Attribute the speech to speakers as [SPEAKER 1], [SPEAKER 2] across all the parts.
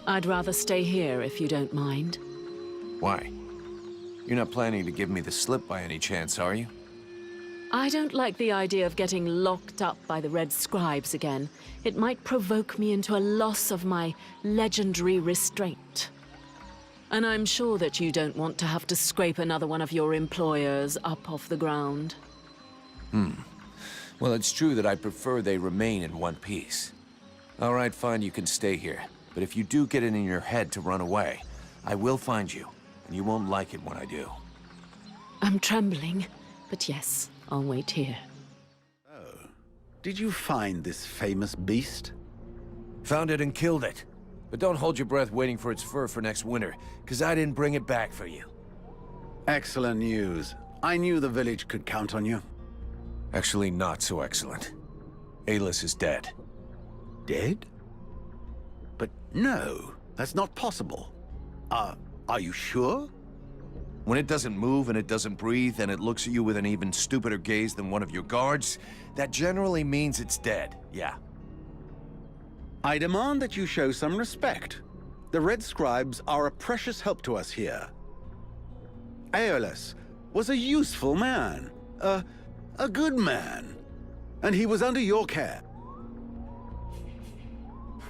[SPEAKER 1] I'd rather stay here if you don't mind.
[SPEAKER 2] Why? You're not planning to give me the slip by any chance, are you?
[SPEAKER 1] I don't like the idea of getting locked up by the Red Scribes again. It might provoke me into a loss of my legendary restraint. And I'm sure that you don't want to have to scrape another one of your employers up off the ground.
[SPEAKER 2] Well, it's true that I prefer they remain in one piece. All right, fine, you can stay here. But if you do get it in your head to run away, I will find you, and you won't like it when I do.
[SPEAKER 1] I'm trembling, but yes, I'll wait here.
[SPEAKER 3] Oh, did you find this famous beast?
[SPEAKER 2] Found it and killed it. But don't hold your breath waiting for its fur for next winter, because I didn't bring it back for you.
[SPEAKER 3] Excellent news. I knew the village could count on you.
[SPEAKER 2] Actually, not so excellent. Alis is dead.
[SPEAKER 3] Dead? But no, that's not possible. Are you sure?
[SPEAKER 2] When it doesn't move and it doesn't breathe and it looks at you with an even stupider gaze than one of your guards, that generally means it's dead, yeah.
[SPEAKER 3] I demand that you show some respect. The Red Scribes are a precious help to us here. Aeolus was a useful man, a good man, and he was under your care.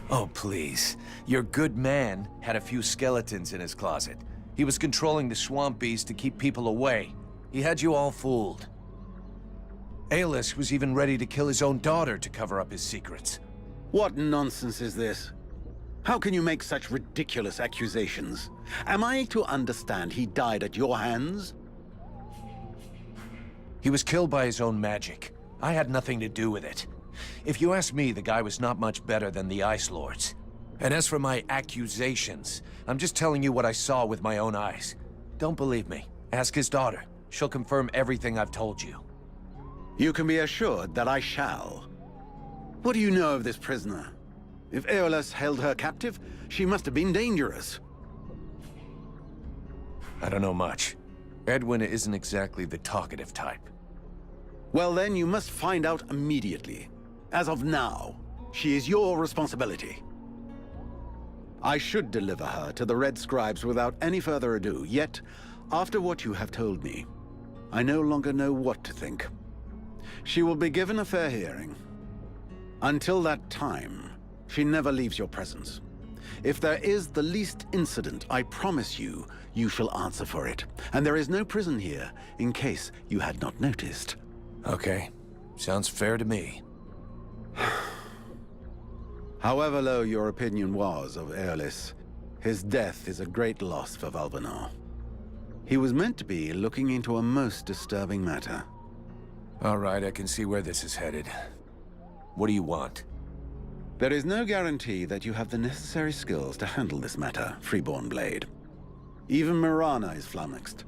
[SPEAKER 2] Oh, please. Your good man had a few skeletons in his closet. He was controlling the swamp beast to keep people away. He had you all fooled. Aeolus was even ready to kill his own daughter to cover up his secrets.
[SPEAKER 3] What nonsense is this? How can you make such ridiculous accusations? Am I to understand he died at your hands?
[SPEAKER 2] He was killed by his own magic. I had nothing to do with it. If you ask me, the guy was not much better than the Ice Lords. And as for my accusations, I'm just telling you what I saw with my own eyes. Don't believe me. Ask his daughter. She'll confirm everything I've told you.
[SPEAKER 3] You can be assured that I shall. What do you know of this prisoner? If Aeolus held her captive, she must have been dangerous.
[SPEAKER 2] I don't know much. Edwin isn't exactly the talkative type.
[SPEAKER 3] Well then, you must find out immediately. As of now, she is your responsibility. I should deliver her to the Red Scribes without any further ado, yet, after what you have told me, I no longer know what to think. She will be given a fair hearing. Until that time, she never leaves your presence. If there is the least incident, I promise you, you shall answer for it. And there is no prison here, in case you had not noticed.
[SPEAKER 2] Okay. Sounds fair to me.
[SPEAKER 3] However low your opinion was of Aeolus, his death is a great loss for Valvanor. He was meant to be looking into a most disturbing matter.
[SPEAKER 2] All right, I can see where this is headed. What do you want?
[SPEAKER 3] There is no guarantee that you have the necessary skills to handle this matter, Freeborn Blade. Even Mirana is flummoxed.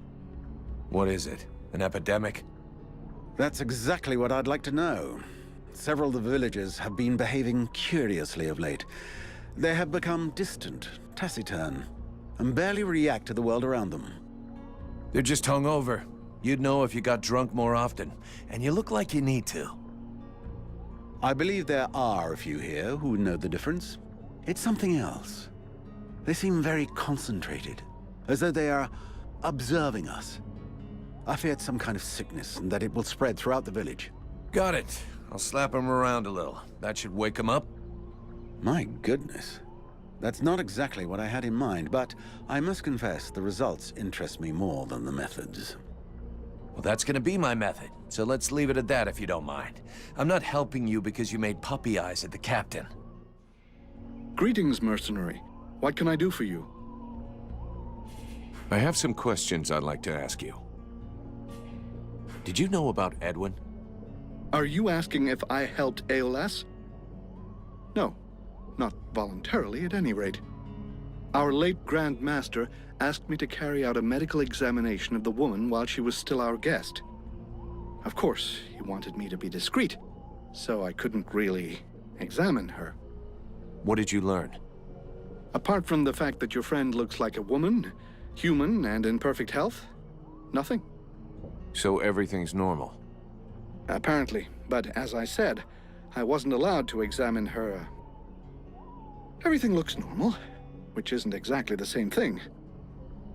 [SPEAKER 2] What is it? An epidemic?
[SPEAKER 3] That's exactly what I'd like to know. Several of the villagers have been behaving curiously of late. They have become distant, taciturn, and barely react to the world around them.
[SPEAKER 2] They're just hungover. You'd know if you got drunk more often, and you look like you need to.
[SPEAKER 3] I believe there are a few here who know the difference. It's something else. They seem very concentrated, as though they are observing us. I fear it's some kind of sickness and that it will spread throughout the village.
[SPEAKER 2] Got it. I'll slap him around a little. That should wake him up.
[SPEAKER 3] My goodness. That's not exactly what I had in mind, but I must confess the results interest me more than the methods.
[SPEAKER 2] Well, that's gonna be my method, so let's leave it at that if you don't mind. I'm not helping you because you made puppy eyes at the captain.
[SPEAKER 4] Greetings, mercenary. What can I do for you?
[SPEAKER 2] I have some questions I'd like to ask you. Did you know about Edwin?
[SPEAKER 4] Are you asking if I helped Aeolus? No, not voluntarily at any rate. Our late Grand Master asked me to carry out a medical examination of the woman while she was still our guest. Of course, he wanted me to be discreet, so I couldn't really examine her.
[SPEAKER 2] What did you learn?
[SPEAKER 4] Apart from the fact that your friend looks like a woman, human and in perfect health, nothing.
[SPEAKER 2] So everything's normal?
[SPEAKER 4] Apparently, but as I said, I wasn't allowed to examine her. Everything looks normal, which which isn't exactly the same thing.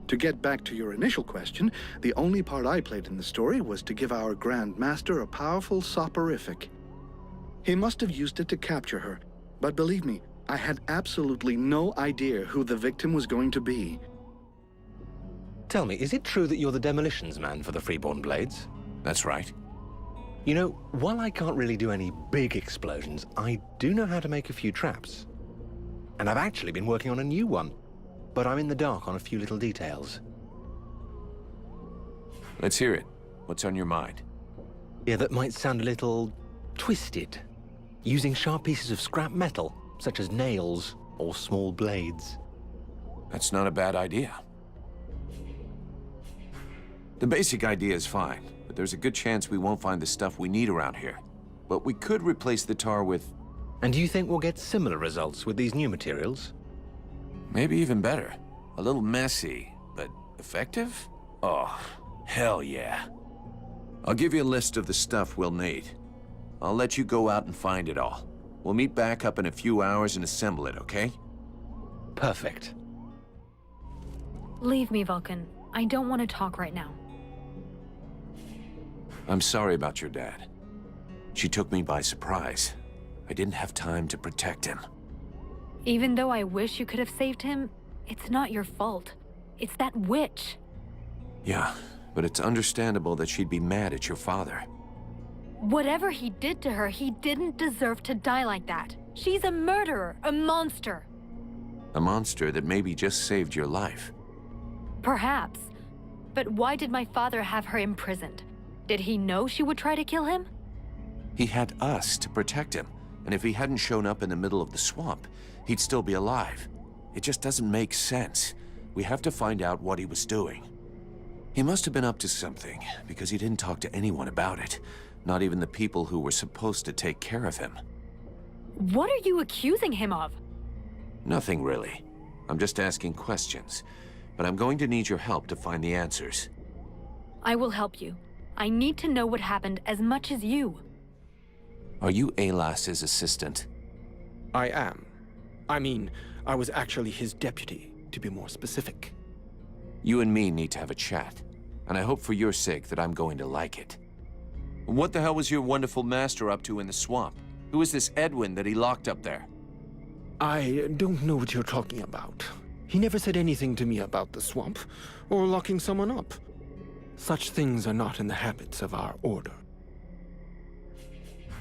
[SPEAKER 4] To get back to your initial question, the only part I played in the story was to give our Grand Master a powerful soporific. He must have used it to capture her, but believe me, I had absolutely no idea who the victim was going to be.
[SPEAKER 5] Tell me, is it true that you're the demolitions man for the Freeborn Blades?
[SPEAKER 2] That's right.
[SPEAKER 5] You know, while I can't really do any big explosions, I do know how to make a few traps. And I've actually been working on a new one, but I'm in the dark on a few little details.
[SPEAKER 2] Let's hear it. What's on your mind?
[SPEAKER 5] Yeah, that might sound a little twisted. Using sharp pieces of scrap metal, such as nails or small blades.
[SPEAKER 2] That's not a bad idea. The basic idea is fine, but there's a good chance we won't find the stuff we need around here. But we could replace the tar with...
[SPEAKER 5] And do you think we'll get similar results with these new materials?
[SPEAKER 2] maybe even better. A little messy, but effective? Oh, hell yeah. I'll give you a list of the stuff we'll need. I'll let you go out and find it all. We'll meet back up in a few hours and assemble it, okay?
[SPEAKER 5] Perfect.
[SPEAKER 6] Leave me, Vulcan. I don't want to talk right now.
[SPEAKER 2] I'm sorry about your dad. She took me by surprise. I didn't have time to protect him.
[SPEAKER 6] Even though I wish you could have saved him, it's not your fault. It's that witch.
[SPEAKER 2] Yeah, but it's understandable that she'd be mad at your father.
[SPEAKER 6] Whatever he did to her, he didn't deserve to die like that. She's a murderer, a monster.
[SPEAKER 2] A monster that maybe just saved your life.
[SPEAKER 6] Perhaps. But why did my father have her imprisoned? Did he know she would try to kill him?
[SPEAKER 2] He had us to protect him, and if he hadn't shown up in the middle of the swamp, he'd still be alive. It just doesn't make sense. We have to find out what he was doing. He must have been up to something, because he didn't talk to anyone about it. Not even the people who were supposed to take care of him.
[SPEAKER 6] What are you accusing him of?
[SPEAKER 2] Nothing really. I'm just asking questions. But I'm going to need your help to find the answers.
[SPEAKER 6] I will help you. I need to know what happened as much as you.
[SPEAKER 2] Are you Alas's assistant?
[SPEAKER 7] I am. I mean, I was actually his deputy, to be more specific.
[SPEAKER 2] You and me need to have a chat. And I hope for your sake that I'm going to like it. What the hell was your wonderful master up to in the swamp? Who is this Edwin that he locked up there?
[SPEAKER 7] I don't know what you're talking about. He never said anything to me about the swamp, or locking someone up. Such things are not in the habits of our order.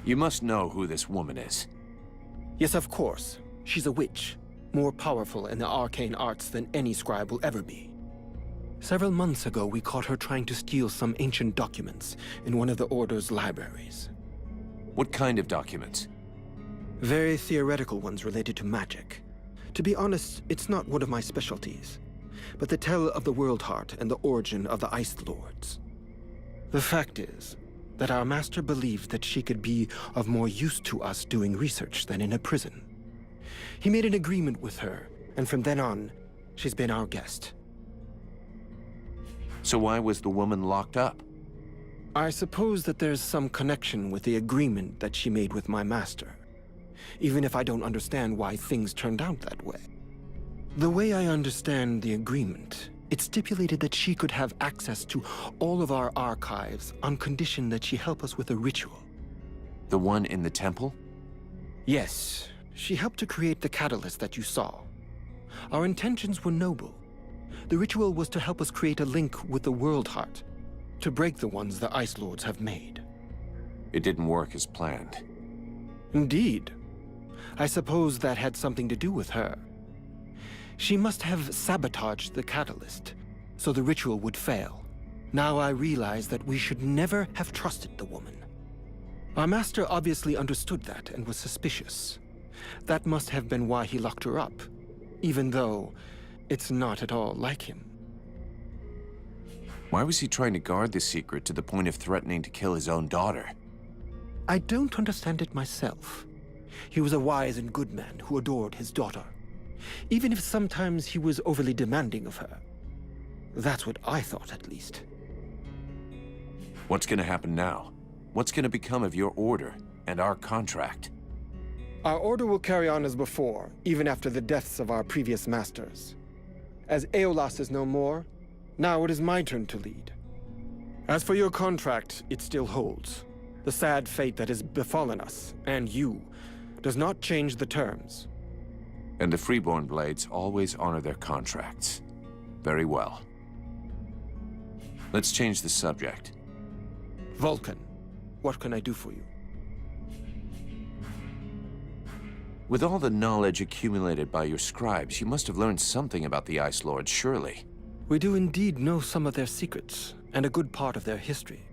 [SPEAKER 2] You must know who this woman is.
[SPEAKER 7] Yes, of course. She's a witch, more powerful in the arcane arts than any scribe will ever be. Several months ago, we caught her trying to steal some ancient documents in one of the Order's libraries.
[SPEAKER 2] What kind of documents?
[SPEAKER 7] Very theoretical ones related to magic. To be honest, it's not one of my specialties, but they tell of the World Heart and the origin of the Ice Lords. The fact is that our master believed that she could be of more use to us doing research than in a prison. He made an agreement with her, and from then on, she's been our guest.
[SPEAKER 2] So why was the woman locked up?
[SPEAKER 7] I suppose that there's some connection with the agreement that she made with my master, even if I don't understand why things turned out that way. The way I understand the agreement, it stipulated that she could have access to all of our archives on condition that she help us with a ritual.
[SPEAKER 2] The one in the temple?
[SPEAKER 7] Yes, she helped to create the catalyst that you saw. Our intentions were noble. The ritual was to help us create a link with the World Heart, to break the ones the Ice Lords have made.
[SPEAKER 2] It didn't work as planned.
[SPEAKER 7] Indeed. I suppose that had something to do with her. She must have sabotaged the catalyst, so the ritual would fail. Now I realize that we should never have trusted the woman. Our master obviously understood that and was suspicious. That must have been why he locked her up, even though it's not at all like him.
[SPEAKER 2] Why was he trying to guard this secret to the point of threatening to kill his own daughter?
[SPEAKER 7] I don't understand it myself. He was a wise and good man who adored his daughter, even if sometimes he was overly demanding of her. That's what I thought, at least.
[SPEAKER 2] What's gonna happen now? What's gonna become of your order and our contract?
[SPEAKER 7] Our order will carry on as before, even after the deaths of our previous masters. As Aeolas is no more, now it is my turn to lead. As for your contract, it still holds. The sad fate that has befallen us, and you, does not change the terms.
[SPEAKER 2] And the Freeborn Blades always honor their contracts. Very well. Let's change the subject.
[SPEAKER 7] Vulcan, what can I do for you?
[SPEAKER 2] With all the knowledge accumulated by your scribes, you must have learned something about the Ice Lords, surely.
[SPEAKER 7] We do indeed know some of their secrets, and a good part of their history.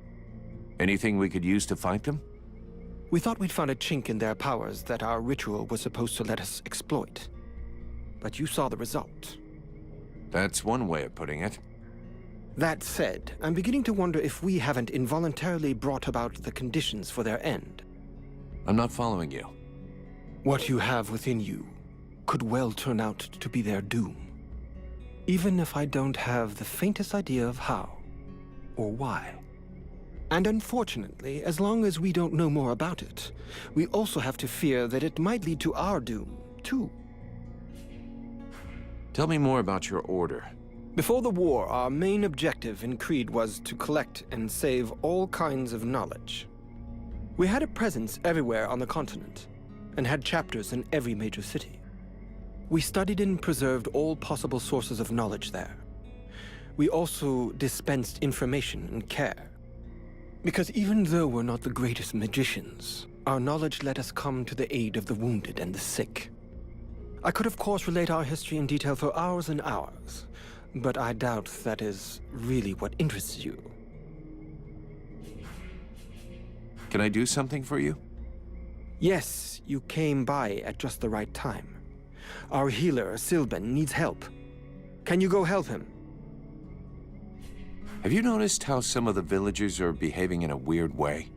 [SPEAKER 2] Anything we could use to fight them?
[SPEAKER 7] We thought we'd found a chink in their powers that our ritual was supposed to let us exploit. But you saw the result.
[SPEAKER 2] That's one way of putting it.
[SPEAKER 7] That said, I'm beginning to wonder if we haven't involuntarily brought about the conditions for their end.
[SPEAKER 2] I'm not following you.
[SPEAKER 7] What you have within you could well turn out to be their doom. Even if I don't have the faintest idea of how or why. And unfortunately, as long as we don't know more about it, we also have to fear that it might lead to our doom, too.
[SPEAKER 2] Tell me more about your order.
[SPEAKER 7] Before the war, our main objective in Creed was to collect and save all kinds of knowledge. We had a presence everywhere on the continent, and had chapters in every major city. We studied and preserved all possible sources of knowledge there. We also dispensed information and care. Because even though we're not the greatest magicians, our knowledge let us come to the aid of the wounded and the sick. I could of course relate our history in detail for hours and hours, but I doubt that is really what interests you.
[SPEAKER 2] Can I do something for you?
[SPEAKER 7] Yes, you came by at just the right time. Our healer, Sylvan, needs help. Can you go help him?
[SPEAKER 2] Have you noticed how some of the villagers are behaving in a weird way?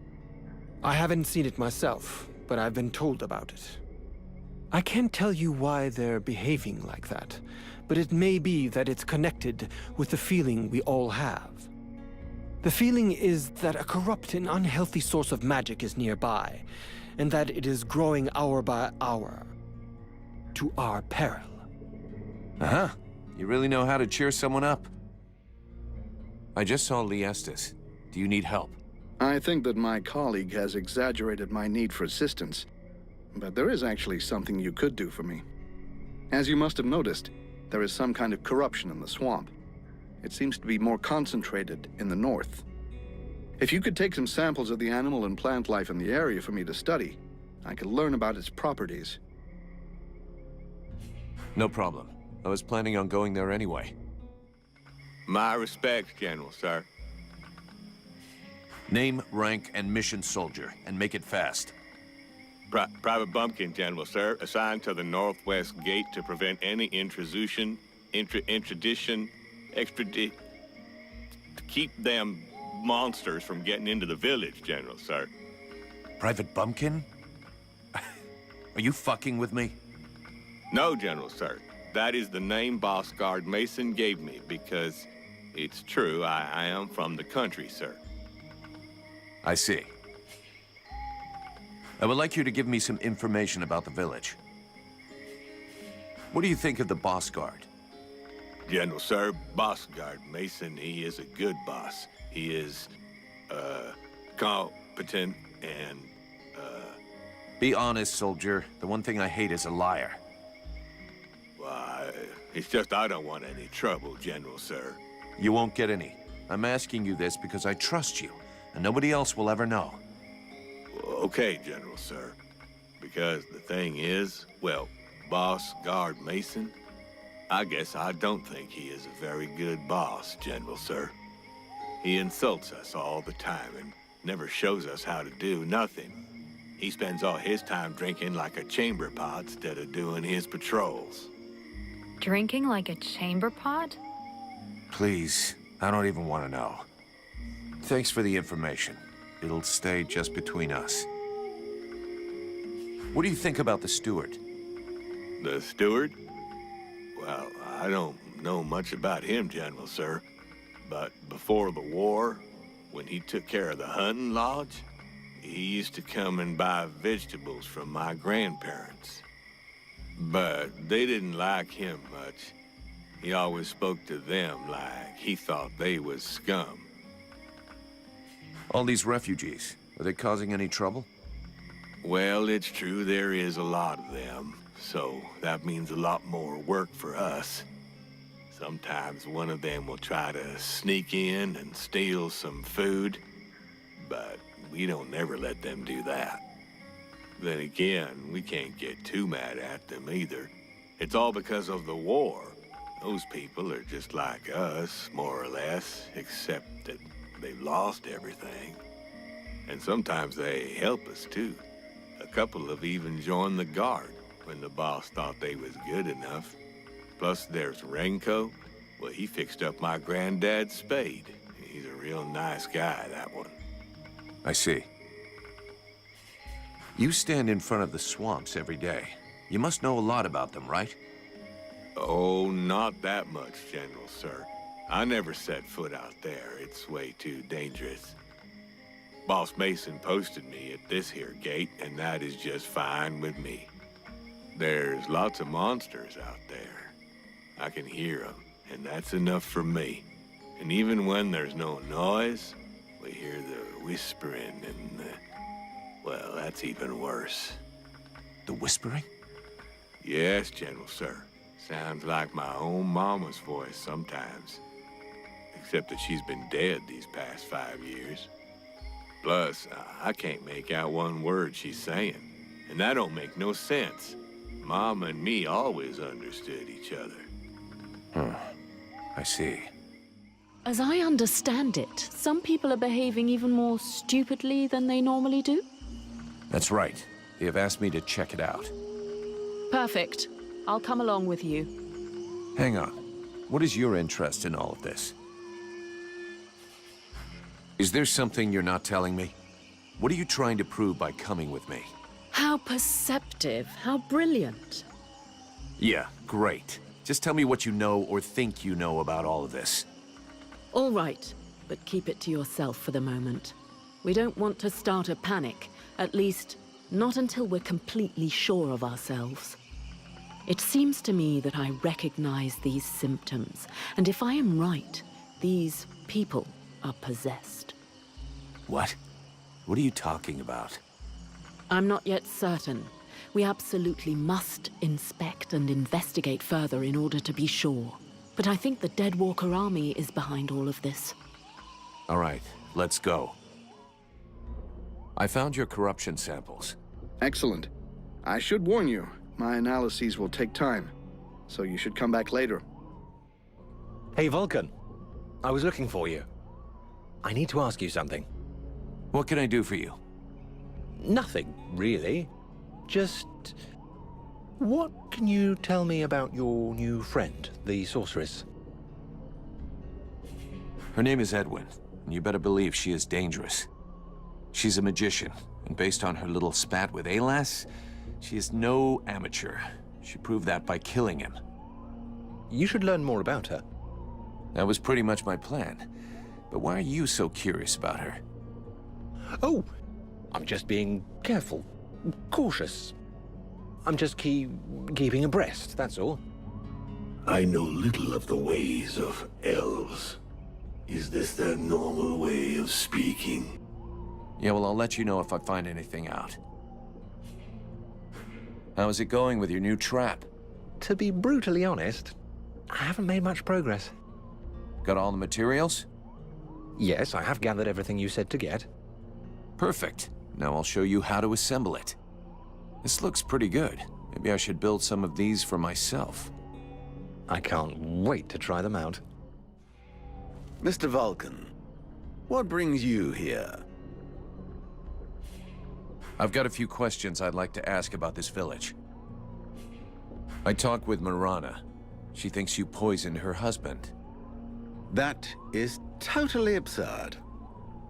[SPEAKER 7] I haven't seen it myself, but I've been told about it. I can't tell you why they're behaving like that, but it may be that it's connected with the feeling we all have. The feeling is that a corrupt and unhealthy source of magic is nearby, and that it is growing hour by hour, to our peril.
[SPEAKER 2] Uh-huh. You really know how to cheer someone up. I just saw Liestus. Do you need help?
[SPEAKER 4] I think that my colleague has exaggerated my need for assistance, but there is actually something you could do for me. As you must have noticed, there is some kind of corruption in the swamp. It seems to be more concentrated in the north. If you could take some samples of the animal and plant life in the area for me to study, I could learn about its properties.
[SPEAKER 2] No problem. I was planning on going there anyway.
[SPEAKER 8] My respects, General, sir.
[SPEAKER 2] Name, rank, and mission soldier, and make it fast.
[SPEAKER 8] Private Bumpkin, General, sir. Assigned to the northwest gate to prevent any intrusion, to keep them monsters from getting into the village, General, sir.
[SPEAKER 2] Private Bumpkin? Are you fucking with me?
[SPEAKER 8] No, General, sir. That is the name Boss Guard Mason gave me because it's true, I am from the country, sir.
[SPEAKER 2] I see. I would like you to give me some information about the village. What do you think of the Boss Guard?
[SPEAKER 8] General, sir, Boss Guard Mason, he is a good boss. He is, competent and,
[SPEAKER 2] Be honest, soldier. The one thing I hate is a liar.
[SPEAKER 8] Why, it's just I don't want any trouble, General, sir.
[SPEAKER 2] You won't get any. I'm asking you this because I trust you, and nobody else will ever know.
[SPEAKER 8] Okay, General, sir. Because the thing is, well, Boss Guard Mason, I guess I don't think he is a very good boss, General, sir. He insults us all the time and never shows us how to do nothing. He spends all his time drinking like a chamber pot instead of doing his patrols.
[SPEAKER 6] Drinking like a chamber pot?
[SPEAKER 2] Please, I don't even want to know. Thanks for the information. It'll stay just between us. What do you think about the steward?
[SPEAKER 8] The steward? Well, I don't know much about him, General, sir. But before the war, when he took care of the hunting lodge, he used to come and buy vegetables from my grandparents. But they didn't like him much. He always spoke to them like he thought they was scum.
[SPEAKER 2] All these refugees, are they causing any trouble?
[SPEAKER 8] Well, it's true there is a lot of them, so that means a lot more work for us. Sometimes one of them will try to sneak in and steal some food, but we don't never let them do that. Then again, we can't get too mad at them either. It's all because of the war. Those people are just like us, more or less, except that they've lost everything. And sometimes they help us too. A couple have even joined the guard when the boss thought they was good enough. Plus there's Renko. Well, he fixed up my granddad's spade. He's a real nice guy, that one.
[SPEAKER 2] I see. You stand in front of the swamps every day. You must know a lot about them, right?
[SPEAKER 8] Oh, not that much, General, sir. I never set foot out there. It's way too dangerous. Boss Mason posted me at this here gate, and that is just fine with me. There's lots of monsters out there. I can hear them, and that's enough for me. And even when there's no noise, we hear the whispering and the... well, that's even worse.
[SPEAKER 2] The whispering?
[SPEAKER 8] Yes, General, sir. Sounds like my own mama's voice sometimes. Except that she's been dead these past 5 years. Plus, I can't make out one word she's saying. And that don't make no sense. Mama and me always understood each other.
[SPEAKER 2] I see.
[SPEAKER 1] As I understand it, some people are behaving even more stupidly than they normally do.
[SPEAKER 2] That's right. They have asked me to check it out.
[SPEAKER 1] Perfect. I'll come along with you.
[SPEAKER 2] Hang on. What is your interest in all of this? Is there something you're not telling me? What are you trying to prove by coming with me?
[SPEAKER 1] How perceptive. How brilliant.
[SPEAKER 2] Yeah, great. Just tell me what you know or think you know about all of this.
[SPEAKER 1] All right, but keep it to yourself for the moment. We don't want to start a panic. At least, not until we're completely sure of ourselves. It seems to me that I recognize these symptoms, and if I am right, these people are possessed.
[SPEAKER 2] What? What are you talking about?
[SPEAKER 1] I'm not yet certain. We absolutely must inspect and investigate further in order to be sure. But I think the Deadwalker army is behind all of this.
[SPEAKER 2] All right, let's go. I found your corruption samples.
[SPEAKER 4] Excellent. I should warn you, my analyses will take time, so you should come back later.
[SPEAKER 5] Hey, Vulcan. I was looking for you. I need to ask you something.
[SPEAKER 2] What can I do for you?
[SPEAKER 5] Nothing, really. Just... what can you tell me about your new friend, the sorceress?
[SPEAKER 2] Her name is Edwin, and you better believe she is dangerous. She's a magician, and based on her little spat with Alas, she is no amateur. She proved that by killing him.
[SPEAKER 5] You should learn more about her.
[SPEAKER 2] That was pretty much my plan. But why are you so curious about her?
[SPEAKER 5] Oh, I'm just being careful, cautious. I'm just keeping abreast, that's all.
[SPEAKER 9] I know little of the ways of elves. Is this their normal way of speaking?
[SPEAKER 2] Yeah, well, I'll let you know if I find anything out. How's it going with your new trap?
[SPEAKER 5] To be brutally honest, I haven't made much progress.
[SPEAKER 2] Got all the materials?
[SPEAKER 5] Yes, I have gathered everything you said to get.
[SPEAKER 2] Perfect. Now I'll show you how to assemble it. This looks pretty good. Maybe I should build some of these for myself.
[SPEAKER 5] I can't wait to try them out.
[SPEAKER 3] Mr. Vulcan, what brings you here?
[SPEAKER 2] I've got a few questions I'd like to ask about this village. I talked with Marana. She thinks you poisoned her husband.
[SPEAKER 3] That is totally absurd.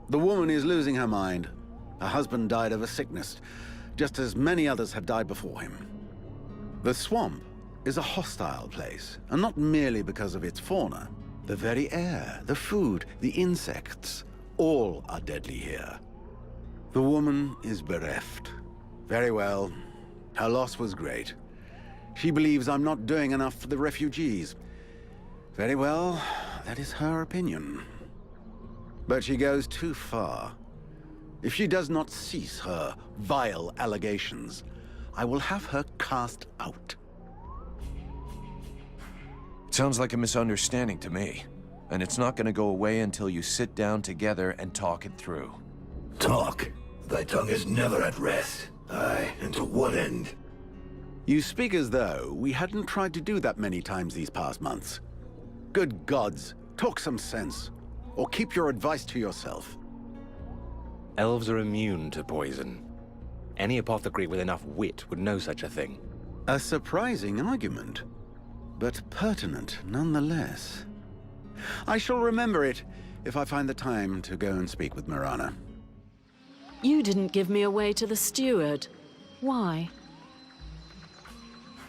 [SPEAKER 3] The woman is losing her mind. Her husband died of a sickness, just as many others have died before him. The swamp is a hostile place, and not merely because of its fauna. The very air, the food, the insects, all are deadly here. The woman is bereft. Very well. Her loss was great. She believes I'm not doing enough for the refugees. Very well, that is her opinion. But she goes too far. If she does not cease her vile allegations, I will have her cast out.
[SPEAKER 2] Sounds like a misunderstanding to me. And it's not gonna go away until you sit down together and talk it through.
[SPEAKER 9] Talk. Thy tongue is never at rest. Aye, and to what end?
[SPEAKER 3] You speak as though we hadn't tried to do that many times these past months. Good gods, talk some sense, or keep your advice to yourself.
[SPEAKER 5] Elves are immune to poison. Any apothecary with enough wit would know such a thing.
[SPEAKER 3] A surprising argument, but pertinent nonetheless. I shall remember it if I find the time to go and speak with Mirana.
[SPEAKER 1] You didn't give me away to the steward. Why?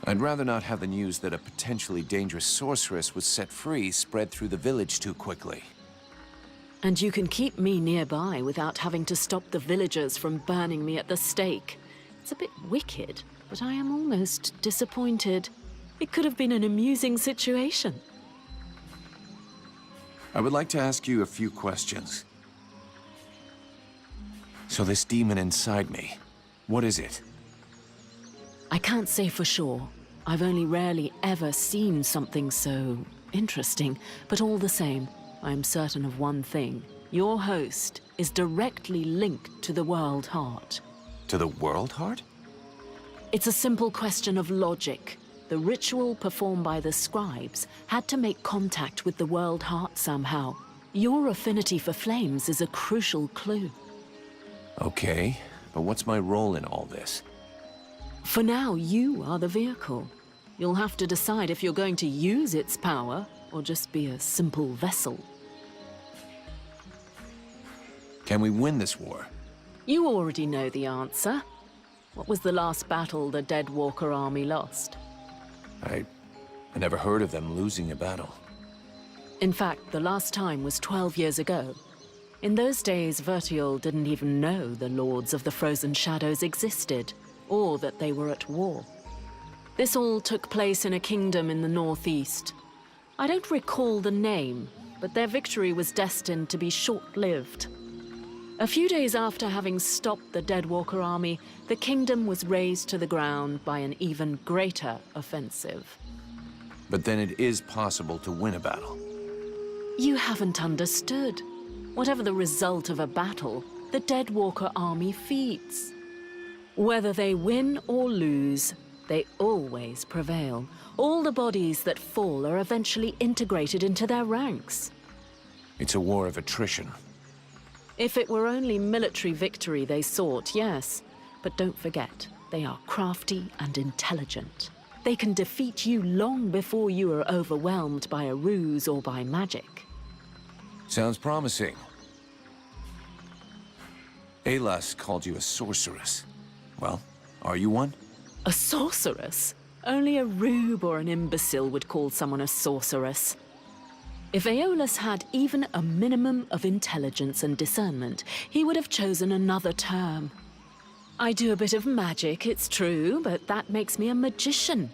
[SPEAKER 2] I'd rather not have the news that a potentially dangerous sorceress was set free spread through the village too quickly.
[SPEAKER 1] And you can keep me nearby without having to stop the villagers from burning me at the stake. It's a bit wicked, but I am almost disappointed. It could have been an amusing situation.
[SPEAKER 2] I would like to ask you a few questions. So this demon inside me, what is it?
[SPEAKER 1] I can't say for sure. I've only rarely ever seen something so interesting, but all the same, I'm certain of one thing. Your host is directly linked to the World Heart.
[SPEAKER 2] To the World Heart?
[SPEAKER 1] It's a simple question of logic. The ritual performed by the scribes had to make contact with the World Heart somehow. Your affinity for flames is a crucial clue.
[SPEAKER 2] Okay, but what's my role in all this?
[SPEAKER 1] For now, you are the vehicle. You'll have to decide if you're going to use its power or just be a simple vessel.
[SPEAKER 2] Can we win this war?
[SPEAKER 1] You already know the answer. What was the last battle the Deadwalker army lost?
[SPEAKER 2] I never heard of them losing a battle.
[SPEAKER 1] In fact, the last time was 12 years ago. In those days, Vertiol didn't even know the Lords of the Frozen Shadows existed, or that they were at war. This all took place in a kingdom in the northeast. I don't recall the name, but their victory was destined to be short-lived. A few days after having stopped the Deadwalker army, the kingdom was razed to the ground by an even greater offensive.
[SPEAKER 2] But then it is possible to win a battle.
[SPEAKER 1] You haven't understood. Whatever the result of a battle, the Deadwalker army feeds. Whether they win or lose, they always prevail. All the bodies that fall are eventually integrated into their ranks.
[SPEAKER 2] It's a war of attrition.
[SPEAKER 1] If it were only military victory they sought, yes. But don't forget, they are crafty and intelligent. They can defeat you long before you are overwhelmed by a ruse or by magic.
[SPEAKER 2] Sounds promising. Alas called you a sorceress. Well, are you one?
[SPEAKER 1] A sorceress? Only a rube or an imbecile would call someone a sorceress. If Aeolus had even a minimum of intelligence and discernment, he would have chosen another term. I do a bit of magic, it's true, but that makes me a magician.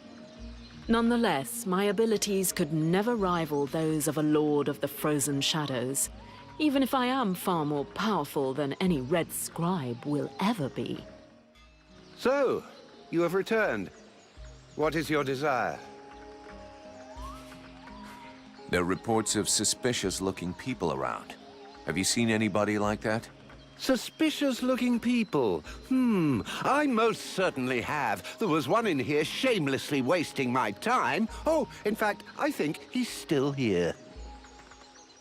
[SPEAKER 1] Nonetheless, my abilities could never rival those of a Lord of the Frozen Shadows, even if I am far more powerful than any Red Scribe will ever be.
[SPEAKER 10] So, you have returned. What is your desire?
[SPEAKER 2] There are reports of suspicious-looking people around. Have you seen anybody like that?
[SPEAKER 10] Suspicious-looking people? I most certainly have. There was one in here shamelessly wasting my time. Oh, in fact, I think he's still here.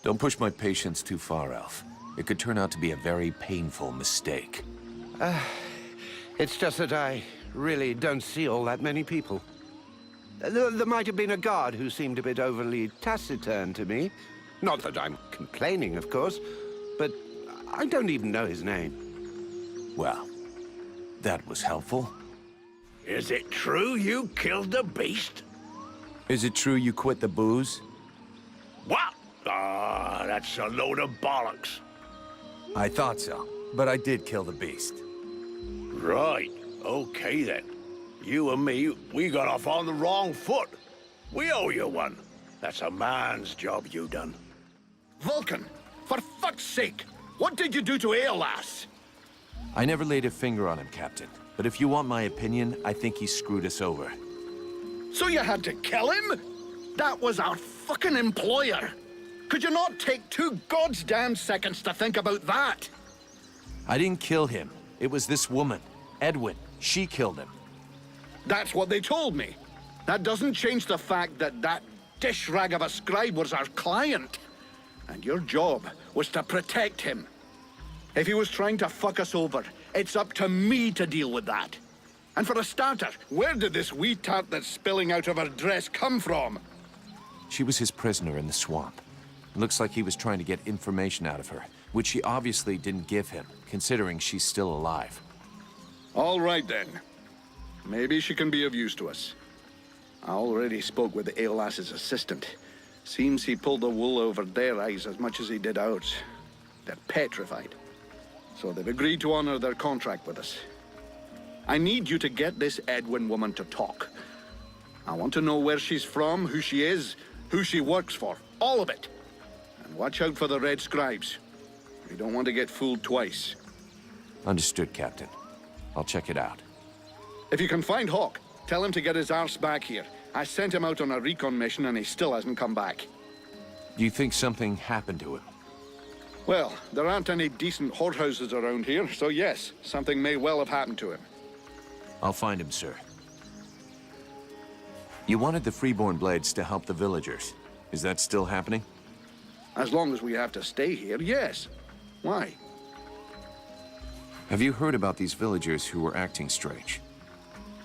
[SPEAKER 2] Don't push my patience too far, Elf. It could turn out to be a very painful mistake.
[SPEAKER 10] It's just that I really don't see all that many people. There might have been a guard who seemed a bit overly taciturn to me. Not that I'm complaining, of course, but I don't even know his name.
[SPEAKER 2] Well, that was helpful.
[SPEAKER 9] Is it true you killed the beast?
[SPEAKER 2] Is it true you quit the booze?
[SPEAKER 9] What? Ah, that's a load of bollocks.
[SPEAKER 2] I thought so. but I did kill the beast.
[SPEAKER 9] Right. Okay, then. You and me, we got off on the wrong foot. We owe you one. That's a man's job you done.
[SPEAKER 4] Vulcan, for fuck's sake, what did you do to Aeolas?
[SPEAKER 2] I never laid a finger on him, Captain. But if you want my opinion, I think he screwed us over.
[SPEAKER 4] So you had to kill him? That was our fucking employer. Could you not take 2 goddamn seconds to think about that?
[SPEAKER 2] I didn't kill him. It was this woman, Edwin. She killed him.
[SPEAKER 4] That's what they told me. That doesn't change the fact that that dish rag of a scribe was our client. And your job was to protect him. If he was trying to fuck us over, it's up to me to deal with that. And for a starter, where did this wee tart that's spilling out of her dress come from?
[SPEAKER 2] She was his prisoner in the swamp. Looks like he was trying to get information out of her, which she obviously didn't give him, considering she's still alive.
[SPEAKER 4] All right, then. Maybe she can be of use to us. I already spoke with Aeolas's assistant. Seems he pulled the wool over their eyes as much as he did ours. They're petrified. So they've agreed to honor their contract with us. I need you to get this Edwin woman to talk. I want to know where she's from, who she is, who she works for. All of it. And watch out for the Red Scribes. We don't want to get fooled twice.
[SPEAKER 2] Understood, Captain. I'll check it out.
[SPEAKER 4] If you can find Hawk, tell him to get his arse back here. I sent him out on a recon mission and he still hasn't come back.
[SPEAKER 2] Do you think something happened to him?
[SPEAKER 4] Well, there aren't any decent whorehouses around here, so yes, something may well have happened to him.
[SPEAKER 2] I'll find him, sir. You wanted the Freeborn Blades to help the villagers. Is that still happening?
[SPEAKER 4] As long as we have to stay here, yes. Why?
[SPEAKER 2] Have you heard about these villagers who were acting strange?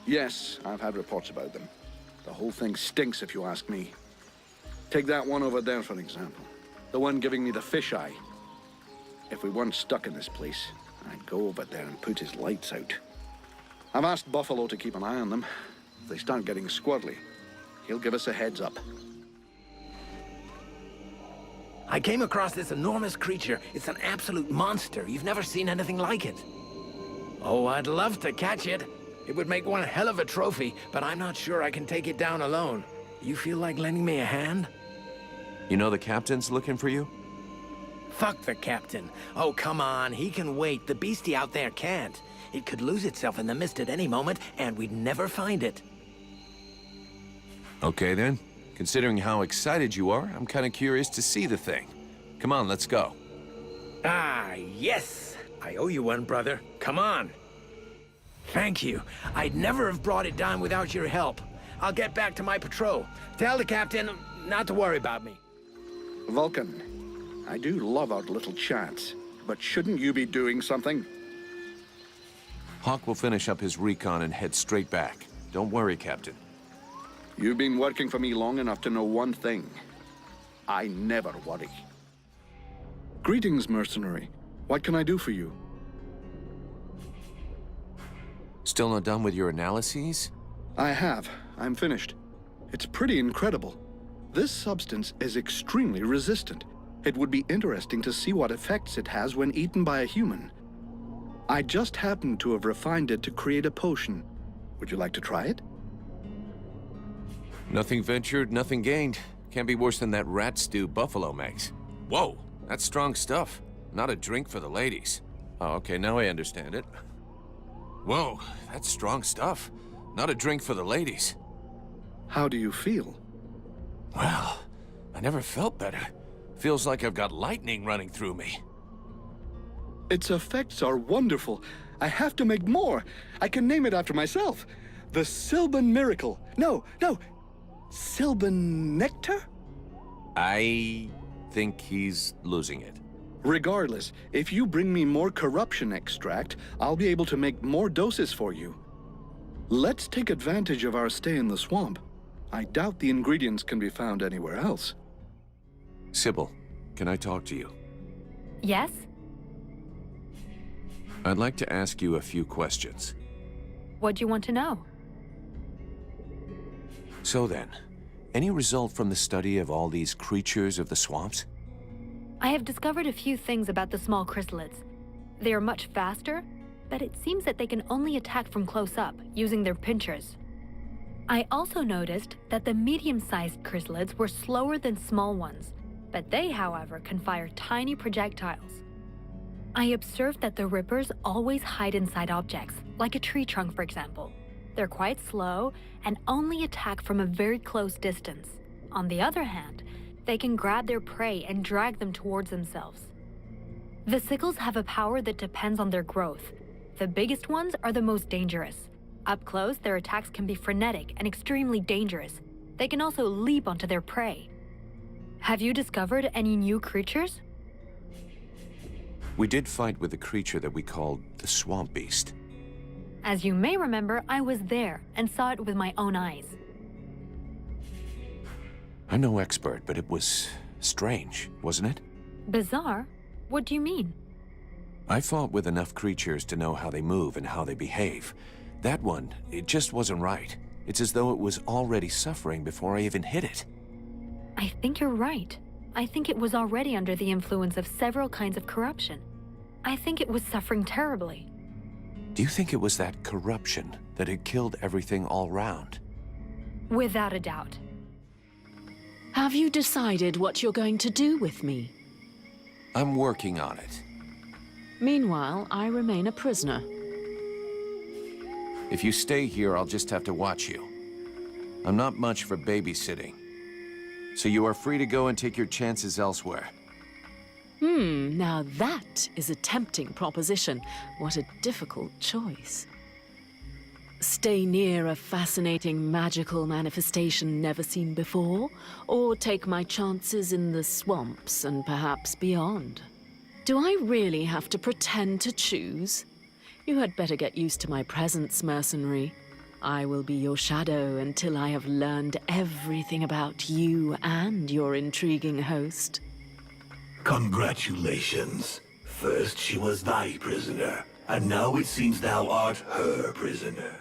[SPEAKER 4] Yes, I've had reports about them. The whole thing stinks if you ask me. Take that one over there for example. The one giving me the fisheye. If we weren't stuck in this place, I'd go over there and put his lights out. I've asked Buffalo to keep an eye on them. If they start getting squirrely, he'll give us a heads up.
[SPEAKER 11] I came across this enormous creature. It's an absolute monster. You've never seen anything like it. Oh, I'd love to catch it. It would make one hell of a trophy, but I'm not sure I can take it down alone. You feel like lending me a hand?
[SPEAKER 2] You know the captain's looking for you?
[SPEAKER 11] Fuck the captain. Oh, come on. He can wait. The beastie out there can't. It could lose itself in the mist at any moment, and we'd never find it.
[SPEAKER 2] Okay, then. Considering how excited you are, I'm kind of curious to see the thing. Come on, let's go.
[SPEAKER 11] Ah, yes. I owe you one, brother. Come on. Thank you. I'd never have brought it down without your help. I'll get back to my patrol. Tell the captain not to worry about me.
[SPEAKER 4] Vulcan, I do love our little chats, but shouldn't you be doing something?
[SPEAKER 2] Hawk will finish up his recon and head straight back. Don't worry, Captain.
[SPEAKER 4] You've been working for me long enough to know one thing. I never worry. Greetings, mercenary. What can I do for you?
[SPEAKER 2] Still not done with your analyses?
[SPEAKER 4] I have. I'm finished. It's pretty incredible. This substance is extremely resistant. It would be interesting to see what effects it has when eaten by a human. I just happened to have refined it to create a potion. Would you like to try it?
[SPEAKER 2] Nothing ventured, nothing gained. Can't be worse than that rat stew Buffalo makes. Whoa, that's strong stuff. Not a drink for the ladies. Oh, okay, now I understand it. Whoa, that's strong stuff. Not a drink for the ladies.
[SPEAKER 4] How do you feel?
[SPEAKER 2] Well, I never felt better. Feels like I've got lightning running through me.
[SPEAKER 4] Its effects are wonderful. I have to make more. I can name it after myself. The Sylban Miracle. No. Sylban Nectar?
[SPEAKER 2] I think he's losing it.
[SPEAKER 4] Regardless, if you bring me more corruption extract, I'll be able to make more doses for you. Let's take advantage of our stay in the swamp. I doubt the ingredients can be found anywhere else.
[SPEAKER 2] Sybil, can I talk to you?
[SPEAKER 6] Yes?
[SPEAKER 2] I'd like to ask you a few questions.
[SPEAKER 6] What do you want to know?
[SPEAKER 2] So then, any result from the study of all these creatures of the swamps?
[SPEAKER 6] I have discovered a few things about the small chrysalids. They are much faster, but it seems that they can only attack from close up, using their pinchers. I also noticed that the medium-sized chrysalids were slower than small ones, but they, however, can fire tiny projectiles. I observed that the Rippers always hide inside objects, like a tree trunk, for example. They're quite slow and only attack from a very close distance. On the other hand, they can grab their prey and drag them towards themselves. The sickles have a power that depends on their growth. The biggest ones are the most dangerous. Up close, their attacks can be frenetic and extremely dangerous. They can also leap onto their prey. Have you discovered any new creatures?
[SPEAKER 2] We did fight with a creature that we called the Swamp Beast.
[SPEAKER 6] As you may remember, I was there and saw it with my own eyes.
[SPEAKER 2] I'm no expert, but it was strange, wasn't it?
[SPEAKER 6] Bizarre? What do you mean?
[SPEAKER 2] I fought with enough creatures to know how they move and how they behave. That one, it just wasn't right. It's as though it was already suffering before I even hit it.
[SPEAKER 6] I think you're right. I think it was already under the influence of several kinds of corruption. I think it was suffering terribly.
[SPEAKER 2] Do you think it was that corruption that had killed everything all round?
[SPEAKER 6] Without a doubt.
[SPEAKER 1] Have you decided what you're going to do with me?
[SPEAKER 2] I'm working on it.
[SPEAKER 1] Meanwhile, I remain a prisoner.
[SPEAKER 2] If you stay here, I'll just have to watch you. I'm not much for babysitting. So you are free to go and take your chances elsewhere.
[SPEAKER 1] Now that is a tempting proposition. What a difficult choice. Stay near a fascinating magical manifestation never seen before, or take my chances in the swamps and perhaps beyond. Do I really have to pretend to choose? You had better get used to my presence, mercenary. I will be your shadow until I have learned everything about you and your intriguing host.
[SPEAKER 12] Congratulations. First she was thy prisoner, and now it seems thou art her prisoner.